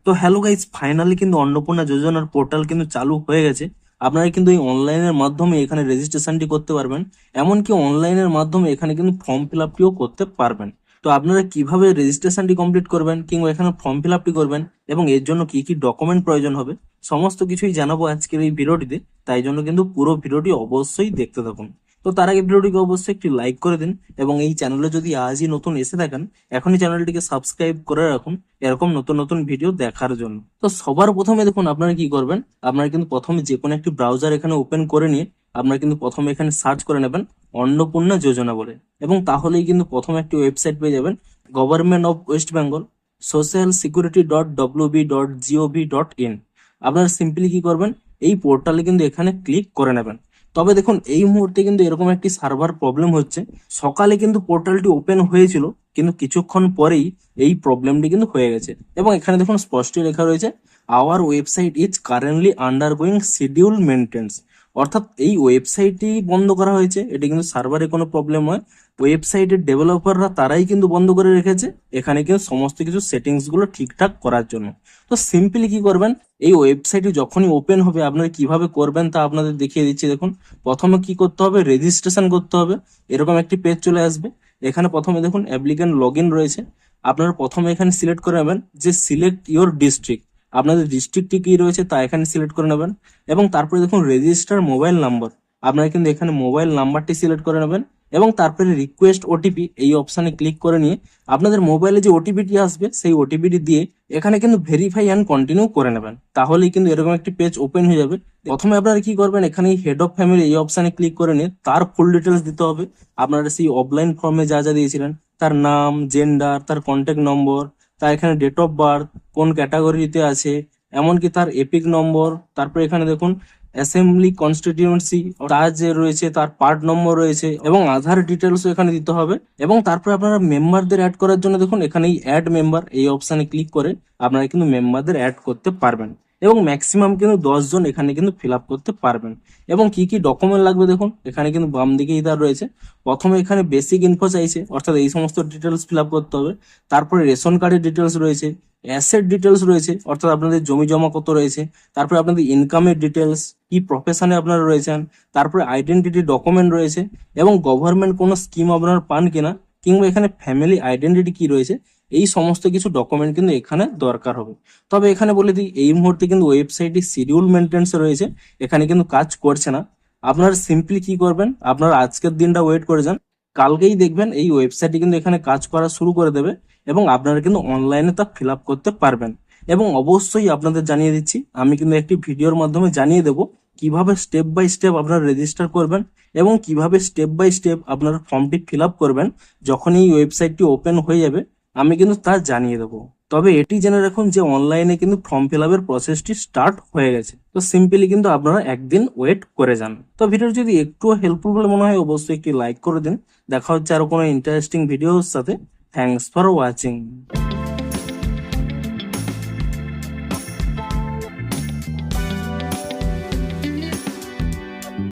তো hello guys, finally কিন্তু অন্নপূর্ণা যোজনার পোর্টাল কিন্তু চালু হয়ে গেছে। আপনারা কিন্তু এই অনলাইনের মাধ্যমে এখানে রেজিস্ট্রেশনটি করতে পারবেন। এমনকি অনলাইনের মাধ্যমে এখানে কিন্তু ফর্ম ফিল আপটিও করতে পারবেন। তো আপনারা কিভাবে রেজিস্ট্রেশনটি কমপ্লিট করবেন কিংবা এখানে ফর্ম ফিল আপটি করবেন এবং এর জন্য কি কি ডকুমেন্ট প্রয়োজন হবে, সমস্ত কিছুই জানাবো আজকের এই ভিডিওটিতে। তাই জন্য কিন্তু পুরো ভিডিওটি অবশ্যই দেখতে থাকুন। তো তার আগে ভিডিওটিকে অবশ্যই একটি লাইক করে দিন এবং এই চ্যানেলে যদি আজই নতুন এসে থাকেন, এখনই চ্যানেলটিকে সাবস্ক্রাইব করে রাখুন এরকম নতুন নতুন ভিডিও দেখার জন্য। তো সবার প্রথমে দেখুন আপনারা কি করবেন, আপনারা কিন্তু প্রথমে যে কোনো একটি ব্রাউজার এখানে ওপেন করে নিয়ে আপনারা কিন্তু প্রথমে এখানে সার্চ করে নেবেন অন্নপূর্ণা যোজনা বলে, এবং তাহলেই কিন্তু প্রথমে একটি ওয়েবসাইট পেয়ে যাবেন, government of West Bengal social security .wb.gov.in। আপনারা সিম্পলি কি করবেন, এই পোর্টালে কিন্তু এখানে ক্লিক করে নেবেন। তবে দেখুন এই মুহূর্তে কিন্তু এরকম একটি সার্ভার প্রবলেম হচ্ছে। সকালে কিন্তু পোর্টালটি ওপেন হয়েছিল, কিন্তু কিছুক্ষণ পরেই এই প্রবলেমটি কিন্তু হয়ে গেছে। এবং এখানে দেখুন স্পষ্ট লেখা রয়েছে, our website is currently undergoing schedule maintenance. অর্থাৎ এই ওয়েবসাইটটি বন্ধ করা হয়েছে, এটি কিন্তু সার্ভারে কোনো প্রবলেম হয়, ওয়েবসাইটের ডেভেলপাররা তারাই কিন্তু বন্ধ করে রেখেছে এখানে কিন্তু সমস্ত কিছু সেটিংস গুলো ঠিকঠাক করার জন্য। তো সিম্পলি কি করবেন, এই ওয়েবসাইটটি যখনই ওপেন হবে আপনারা কিভাবে করবেন তা আপনাদের দেখিয়ে দিচ্ছি। দেখুন প্রথমে কি করতে হবে, রেজিস্ট্রেশন করতে হবে। এরকম একটি পেজ চলে আসবে। এখানে প্রথমে দেখুন অ্যাপ্লিক্যান্ট লগ ইন রয়েছে। আপনারা প্রথমে এখানে সিলেক্ট করে নেবেন যে সিলেক্ট ইওর ডিস্ট্রিক্ট, আপনাদের ডিস্ট্রিক্টটি কি রয়েছে তা এখানে সিলেক্ট করে নেবেন। এবং তারপরে দেখুন রেজিস্টার মোবাইল নাম্বার, আপনারা কিন্তু এখানে মোবাইল নাম্বারটি সিলেক্ট করে নেবেন। এবং তারপরে রিকোয়েস্ট ওটিপি এই অপশানে ক্লিক করে নিয়ে আপনাদের মোবাইলে যে ওটিপিটি আসবে সেই ওটিপিটি দিয়ে এখানে কিন্তু ভেরিফাই অ্যান্ড কন্টিনিউ করে নেবেন। তাহলেই কিন্তু এরকম একটি পেজ ওপেন হয়ে যাবে। প্রথমে আপনারা কি করবেন, এখানে হেড অফ ফ্যামিলি এই অপশানে ক্লিক করে নিয়ে তার ফুল ডিটেলস দিতে হবে। আপনারা সেই অফলাইন ফর্মে যা যা দিয়েছিলেন, তার নাম, জেন্ডার, তার কন্ট্যাক্ট নম্বর, তার এখানে ডেট অফ বার্থ, কোন ক্যাটাগরিতে আছে, এমনকি তার এপিক নম্বর, তারপর এখানে দেখুন অ্যাসেম্বলি কনস্টিটিউয়েন্সি তার যে রয়েছে তার পার্ট নম্বর রয়েছে, এবং আধার ডিটেলস এখানে দিতে হবে। এবং তারপরে আপনারা মেম্বারদের অ্যাড করার জন্য দেখুন এখানে এই অ্যাড মেম্বার এই অপশানে ক্লিক করে আপনারা কিন্তু মেম্বারদের অ্যাড করতে পারবেন। এবং ম্যাক্সিমাম কিন্তু 10 জন এখানে কিন্তু ফিল আপ করতে পারবেন। এবং কি কি ডকুমেন্ট লাগবে দেখুন এখানে কিন্তু বাম দিকেই তার রয়েছে। প্রথমে এখানে বেসিক ইনফো চাইছে, অর্থাৎ এই সমস্ত ডিটেলস ফিল আপ করতে হবে। তারপরে রেশন কার্ডের ডিটেলস রয়েছে, অ্যাসেট ডিটেলস রয়েছে, অর্থাৎ আপনাদের জমি জমা কত রয়েছে, তারপরে আপনাদের ইনকামের ডিটেলস, কি প্রফেশনে আপনারা রয়েছেন, তারপরে আইডেন্টিটি ডকুমেন্ট রয়েছে, এবং গভর্নমেন্ট কোনো স্কিম আপনারা পান কিনা, কিংবা এখানে ফ্যামিলি আইডেন্টিটি কি রয়েছে, এই সমস্ত কিছু ডকুমেন্ট কিন্তু এখানে দরকার হবে। তবে এখানে বলে দিই এই মুহূর্তে কিন্তু ওয়েবসাইটটি শিডিউল মেনটেন্স রয়েছে, এখানে কিন্তু কাজ করছে না। আপনারা সিম্পলি কি করবেন, আপনারা আজকের দিনটা ওয়েট করে যান, কালকেই দেখবেন এই ওয়েবসাইটটি কিন্তু এখানে কাজ করা শুরু করে দেবে এবং আপনারা কিন্তু অনলাইনে তা ফিল আপ করতে পারবেন। এবং অবশ্যই আপনাদের জানিয়ে দিচ্ছি, আমি কিন্তু একটি ভিডিওর মাধ্যমে জানিয়ে দেবো কিভাবে স্টেপ বাই স্টেপ আপনারা রেজিস্টার করবেন এবং কিভাবে স্টেপ বাই স্টেপ আপনার ফর্মটি ফিল আপ করবেন। যখন এই ওয়েবসাইটটি ওপেন হয়ে যাবে আমি কিন্তু তা জানিয়ে দেবো। তবে এটি জেনে রাখুন যে অনলাইনে কিন্তু ফর্ম ফিল আপের প্রসেসটি স্টার্ট হয়ে গেছে। তো সিম্পলি কিন্তু আপনারা একদিন ওয়েট করে যান। তো ভিডিও যদি একটু হেল্পফুল বলে মনে হয় অবশ্যই একটি লাইক করে দিন। দেখা হচ্ছে আরো কোনো ইন্টারেস্টিং ভিডিওর সাথে। Thanks for watching.